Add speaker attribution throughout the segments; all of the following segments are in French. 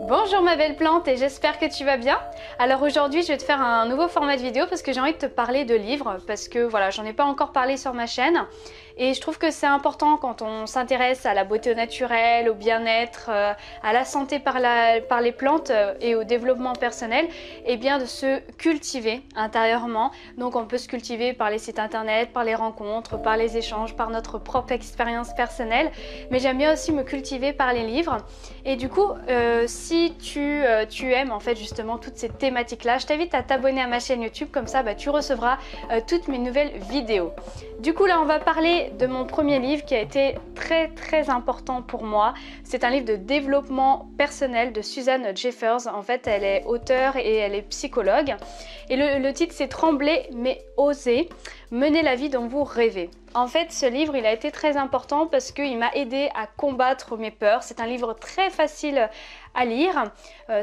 Speaker 1: Bonjour ma belle plante et j'espère que tu vas bien. Alors aujourd'hui je vais te faire un nouveau format de vidéo parce que j'ai envie de te parler de livres parce que voilà, j'en ai pas encore parlé sur ma chaîne et je trouve que c'est important quand on s'intéresse à la beauté naturelle, au bien-être, à la santé par les plantes et au développement personnel, et bien de se cultiver intérieurement. Donc on peut se cultiver par les sites internet, par les rencontres, par les échanges, par notre propre expérience personnelle, mais j'aime bien aussi me cultiver par les livres. Et du coup, si tu aimes en fait justement toutes ces thématiques là, je t'invite à t'abonner à ma chaîne YouTube, comme ça tu recevras toutes mes nouvelles vidéos. Du coup là on va parler de mon premier livre qui a été très important pour moi. C'est un livre de développement personnel de Susan Jeffers. En fait elle est auteure et elle est psychologue. Et le titre c'est Trembler mais oser, mener la vie dont vous rêvez. En fait ce livre il a été très important parce qu'il m'a aidé à combattre mes peurs. C'est un livre très facile à lire,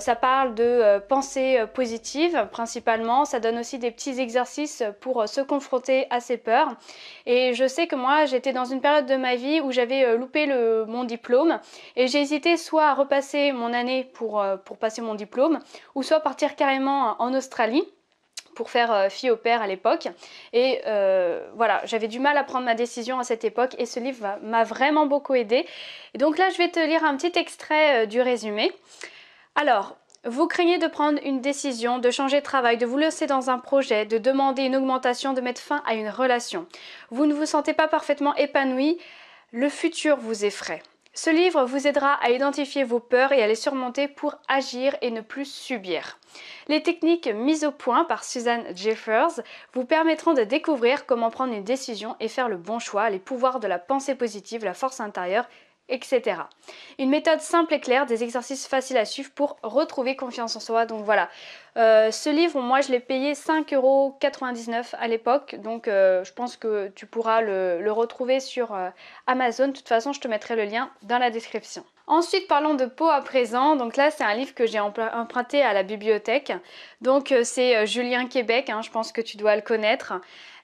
Speaker 1: ça parle de pensée positive principalement, ça donne aussi des petits exercices pour se confronter à ses peurs. Et je sais que moi j'étais dans une période de ma vie où j'avais loupé mon diplôme et j'ai hésité soit à repasser mon année pour passer mon diplôme ou soit partir carrément en Australie pour faire fille au père à l'époque. Et voilà, j'avais du mal à prendre ma décision à cette époque et ce livre m'a vraiment beaucoup aidée. Et donc là, je vais te lire un petit extrait du résumé. Alors, vous craignez de prendre une décision, de changer de travail, de vous lancer dans un projet, de demander une augmentation, de mettre fin à une relation. Vous ne vous sentez pas parfaitement épanoui, le futur vous effraie. Ce livre vous aidera à identifier vos peurs et à les surmonter pour agir et ne plus subir. Les techniques mises au point par Susan Jeffers vous permettront de découvrir comment prendre une décision et faire le bon choix, les pouvoirs de la pensée positive, la force intérieure, etc. Une méthode simple et claire, des exercices faciles à suivre pour retrouver confiance en soi. Donc voilà, ce livre, moi je l'ai payé 5,99 € à l'époque, donc je pense que tu pourras le retrouver sur Amazon. De toute façon, je te mettrai le lien dans la description. Ensuite, parlons de peau à présent. Donc là, c'est un livre que j'ai emprunté à la bibliothèque. Donc c'est Julien Québec, je pense que tu dois le connaître.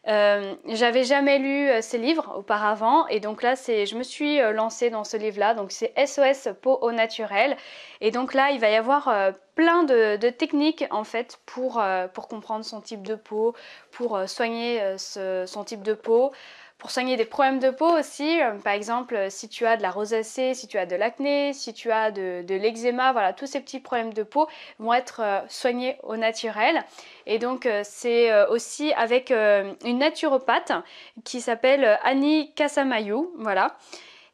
Speaker 1: J'avais jamais lu ces livres auparavant et donc là je me suis lancée dans ce livre là, donc c'est SOS peau au naturel. Et donc là il va y avoir plein de techniques en fait pour comprendre son type de peau, pour soigner son type de peau, pour soigner des problèmes de peau aussi, par exemple si tu as de la rosacée, si tu as de l'acné, si tu as de l'eczéma, voilà, tous ces petits problèmes de peau vont être soignés au naturel. Et donc c'est aussi avec une naturopathe qui s'appelle Annie Casamayou, voilà.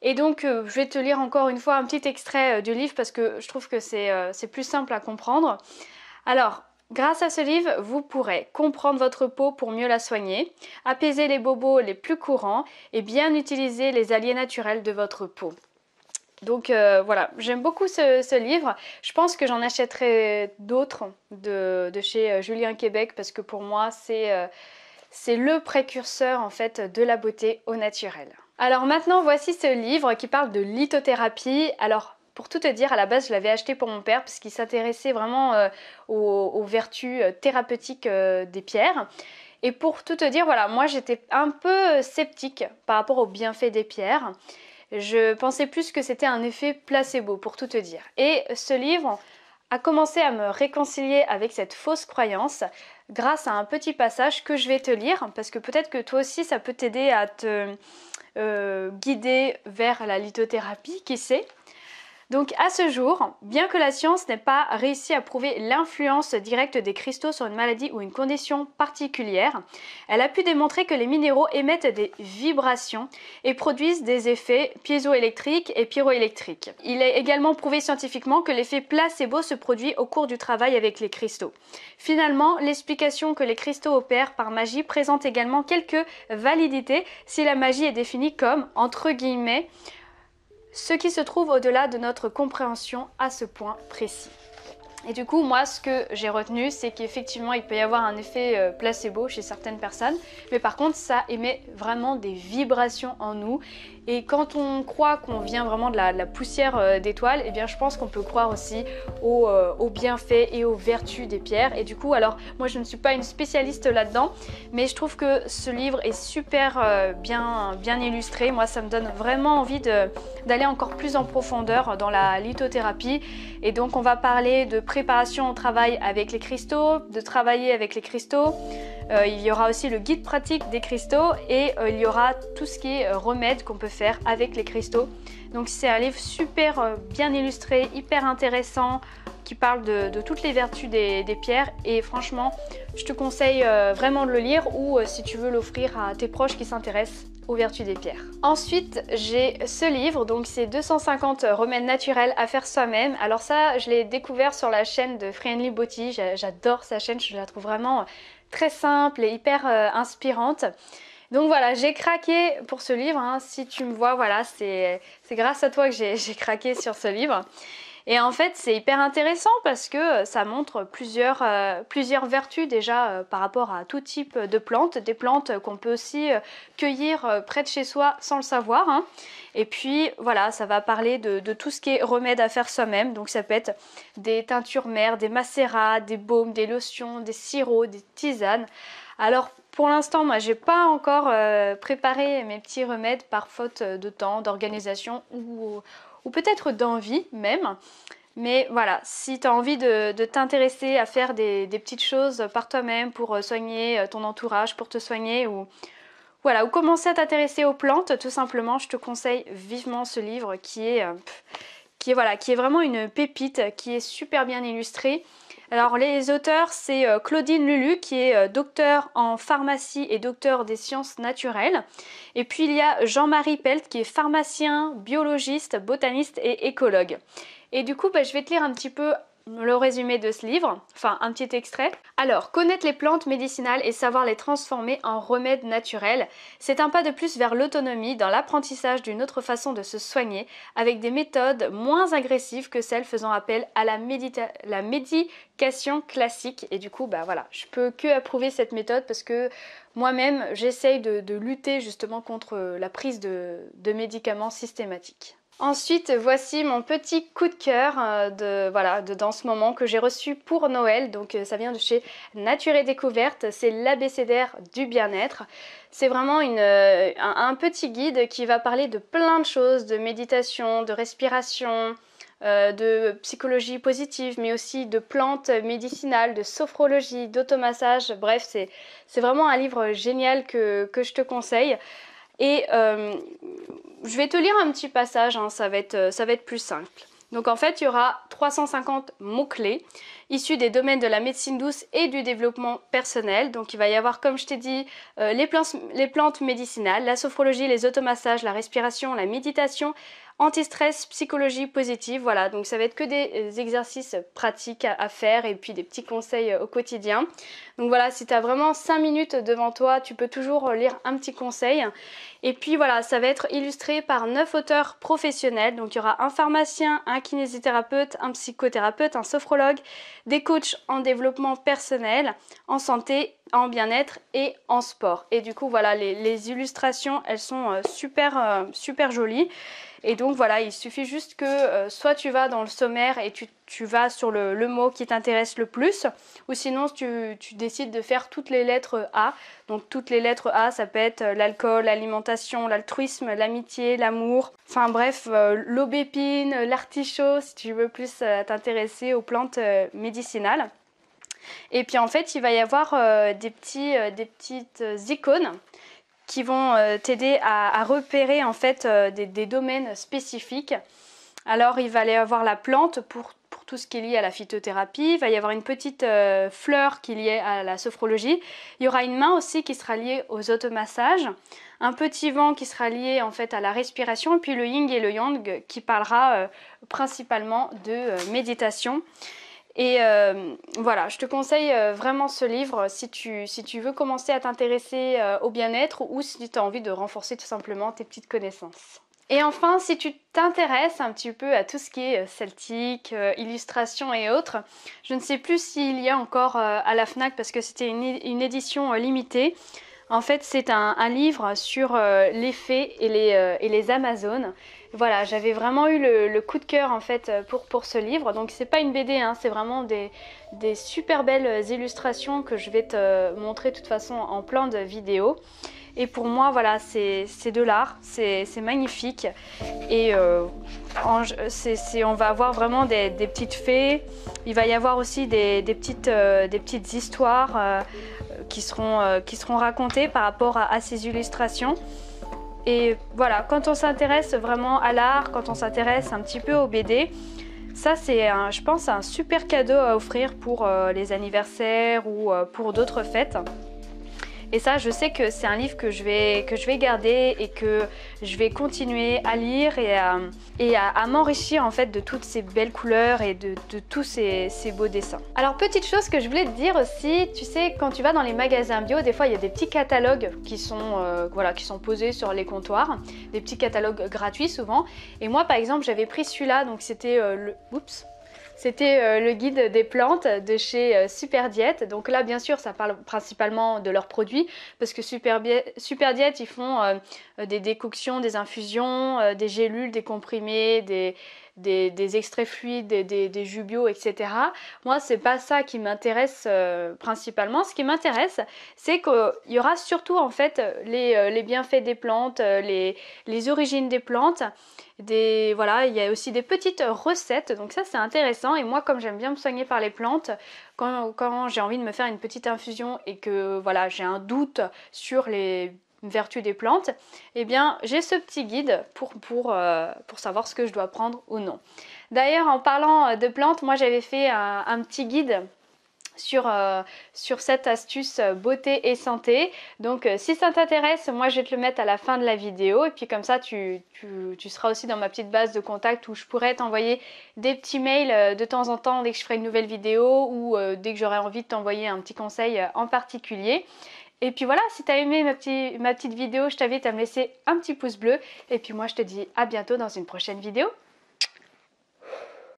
Speaker 1: Et donc je vais te lire encore une fois un petit extrait du livre parce que je trouve que c'est plus simple à comprendre. Alors, grâce à ce livre, vous pourrez comprendre votre peau pour mieux la soigner, apaiser les bobos les plus courants et bien utiliser les alliés naturels de votre peau. Donc voilà, j'aime beaucoup ce livre. Je pense que j'en achèterai d'autres de chez Julien Québec parce que pour moi c'est le précurseur en fait de la beauté au naturel. Alors maintenant voici ce livre qui parle de lithothérapie. Alors pour tout te dire, à la base je l'avais acheté pour mon père parce qu'il s'intéressait vraiment aux vertus thérapeutiques des pierres. Et pour tout te dire, voilà, moi j'étais un peu sceptique par rapport aux bienfaits des pierres. Je pensais plus que c'était un effet placebo, pour tout te dire. Et ce livre a commencé à me réconcilier avec cette fausse croyance grâce à un petit passage que je vais te lire, parce que peut-être que toi aussi ça peut t'aider à te guider vers la lithothérapie, qui sait. Donc à ce jour, bien que la science n'ait pas réussi à prouver l'influence directe des cristaux sur une maladie ou une condition particulière, elle a pu démontrer que les minéraux émettent des vibrations et produisent des effets piézoélectriques et pyroélectriques. Il est également prouvé scientifiquement que l'effet placebo se produit au cours du travail avec les cristaux. Finalement, l'explication que les cristaux opèrent par magie présente également quelques validités si la magie est définie comme, entre guillemets, ce qui se trouve au-delà de notre compréhension à ce point précis. Et du coup, moi, ce que j'ai retenu, c'est qu'effectivement, il peut y avoir un effet placebo chez certaines personnes. Mais par contre, ça émet vraiment des vibrations en nous. Et quand on croit qu'on vient vraiment de la poussière d'étoiles, eh bien, je pense qu'on peut croire aussi aux bienfaits et aux vertus des pierres. Et du coup, alors, moi, je ne suis pas une spécialiste là-dedans, mais je trouve que ce livre est super bien illustré. Moi, ça me donne vraiment envie d'aller encore plus en profondeur dans la lithothérapie. Et donc, on va parler de préparation au travail avec les cristaux, de travailler avec les cristaux. Il y aura aussi le guide pratique des cristaux et il y aura tout ce qui est remède qu'on peut faire avec les cristaux. Donc c'est un livre super bien illustré, hyper intéressant, qui parle de toutes les vertus des pierres et franchement je te conseille vraiment de le lire ou si tu veux l'offrir à tes proches qui s'intéressent aux vertus des pierres. Ensuite j'ai ce livre, donc c'est 250 remèdes naturels à faire soi-même. Alors ça je l'ai découvert sur la chaîne de Friendly Beauty, j'adore sa chaîne, je la trouve vraiment très simple et hyper inspirante. Donc voilà, j'ai craqué pour ce livre, hein. Si tu me vois, voilà, c'est grâce à toi que j'ai craqué sur ce livre. Et en fait, c'est hyper intéressant parce que ça montre plusieurs vertus déjà par rapport à tout type de plantes, des plantes qu'on peut aussi cueillir près de chez soi sans le savoir, hein. Et puis voilà, ça va parler de tout ce qui est remède à faire soi-même, donc ça peut être des teintures mères, des macérats, des baumes, des lotions, des sirops, des tisanes. Alors pour l'instant, moi j'ai pas encore préparé mes petits remèdes par faute de temps, d'organisation ou peut-être d'envie même. Mais voilà, si tu as envie de t'intéresser à faire des petites choses par toi-même pour soigner ton entourage, pour te soigner ou voilà, ou commencer à t'intéresser aux plantes, tout simplement, je te conseille vivement ce livre qui est vraiment une pépite, qui est super bien illustré. Alors les auteurs, c'est Claudine Lulu qui est docteur en pharmacie et docteur des sciences naturelles. Et puis il y a Jean-Marie Pelt qui est pharmacien, biologiste, botaniste et écologue. Et du coup, je vais te lire un petit peu le résumé de ce livre, enfin un petit extrait. Alors, connaître les plantes médicinales et savoir les transformer en remèdes naturels, c'est un pas de plus vers l'autonomie dans l'apprentissage d'une autre façon de se soigner, avec des méthodes moins agressives que celles faisant appel à la médication classique. Et du coup, voilà, je peux que approuver cette méthode parce que moi-même, j'essaye de lutter justement contre la prise de médicaments systématiques. Ensuite, voici mon petit coup de cœur dans ce moment que j'ai reçu pour Noël. Donc ça vient de chez Nature et Découverte, c'est l'abécédaire du bien-être. C'est vraiment un petit guide qui va parler de plein de choses, de méditation, de respiration, de psychologie positive, mais aussi de plantes médicinales, de sophrologie, d'automassage. Bref, c'est vraiment un livre génial que je te conseille. Et je vais te lire un petit passage, hein, ça va être plus simple. Donc en fait, il y aura 350 mots-clés issus des domaines de la médecine douce et du développement personnel. Donc il va y avoir, comme je t'ai dit, les plantes médicinales, la sophrologie, les automassages, la respiration, la méditation, anti-stress, psychologie positive. Voilà, donc ça va être que des exercices pratiques à faire et puis des petits conseils au quotidien. Donc voilà, si tu as vraiment 5 minutes devant toi, tu peux toujours lire un petit conseil. Et puis voilà, ça va être illustré par 9 auteurs professionnels. Donc il y aura un pharmacien, un kinésithérapeute, un psychothérapeute, un sophrologue, des coachs en développement personnel, en santé, en bien-être et en sport. Et du coup voilà, les illustrations, elles sont super jolies. Et donc voilà, il suffit juste que soit tu vas dans le sommaire et tu vas sur le mot qui t'intéresse le plus, ou sinon tu décides de faire toutes les lettres A. Donc toutes les lettres A, ça peut être l'alcool, l'alimentation, l'altruisme, l'amitié, l'amour, enfin bref, l'aubépine, l'artichaut, si tu veux plus t'intéresser aux plantes médicinales. Et puis en fait, il va y avoir des petites icônes qui vont t'aider à repérer en fait des domaines spécifiques. Alors il va y avoir la plante pour tout ce qui est lié à la phytothérapie, il va y avoir une petite fleur qui est liée à la sophrologie, il y aura une main aussi qui sera liée aux automassages, un petit vent qui sera lié en fait à la respiration, et puis le yin et le yang qui parlera principalement de méditation. Et voilà, je te conseille vraiment ce livre si tu veux commencer à t'intéresser au bien-être ou si tu as envie de renforcer tout simplement tes petites connaissances. Et enfin, si tu t'intéresses un petit peu à tout ce qui est celtique, illustration et autres, je ne sais plus s'il y a encore à la FNAC parce que c'était une édition limitée. En fait, c'est un livre sur les fées et les Amazones. Voilà, j'avais vraiment eu le coup de cœur en fait pour ce livre. Donc c'est pas une BD, hein, c'est vraiment des super belles illustrations que je vais te montrer de toute façon en plein de vidéos. Et pour moi, voilà, c'est de l'art, c'est magnifique. Et on va avoir vraiment des petites fées. Il va y avoir aussi des petites histoires qui seront racontées par rapport à ces illustrations. Et voilà, quand on s'intéresse vraiment à l'art, quand on s'intéresse un petit peu aux BD, ça c'est, je pense, un super cadeau à offrir pour les anniversaires ou pour d'autres fêtes. Et ça, je sais que c'est un livre que je vais garder et que je vais continuer à lire et à m'enrichir en fait de toutes ces belles couleurs et de tous ces beaux dessins. Alors petite chose que je voulais te dire aussi, tu sais, quand tu vas dans les magasins bio, des fois il y a des petits catalogues qui sont, qui sont posés sur les comptoirs, des petits catalogues gratuits souvent. Et moi par exemple j'avais pris celui-là, donc c'était C'était le guide des plantes de chez Super Diète. Donc là, bien sûr, ça parle principalement de leurs produits parce que Super Diète, ils font des décoctions, des infusions, des gélules, des comprimés, des extraits fluides, des jus bio, etc. Moi, c'est pas ça qui m'intéresse principalement. Ce qui m'intéresse, c'est qu'il y aura surtout en fait les bienfaits des plantes, les origines des plantes. Voilà, il y a aussi des petites recettes, donc ça c'est intéressant. Et moi, comme j'aime bien me soigner par les plantes, quand j'ai envie de me faire une petite infusion et que voilà, j'ai un doute sur les vertus des plantes, eh bien j'ai ce petit guide pour savoir ce que je dois prendre ou non. D'ailleurs, en parlant de plantes, moi j'avais fait un petit guide sur cette astuce beauté et santé. Donc si ça t'intéresse, moi je vais te le mettre à la fin de la vidéo et puis comme ça tu seras aussi dans ma petite base de contact où je pourrais t'envoyer des petits mails de temps en temps dès que je ferai une nouvelle vidéo ou dès que j'aurai envie de t'envoyer un petit conseil en particulier. Et puis voilà, si tu as aimé ma petite vidéo, je t'invite à me laisser un petit pouce bleu et puis moi je te dis à bientôt dans une prochaine vidéo.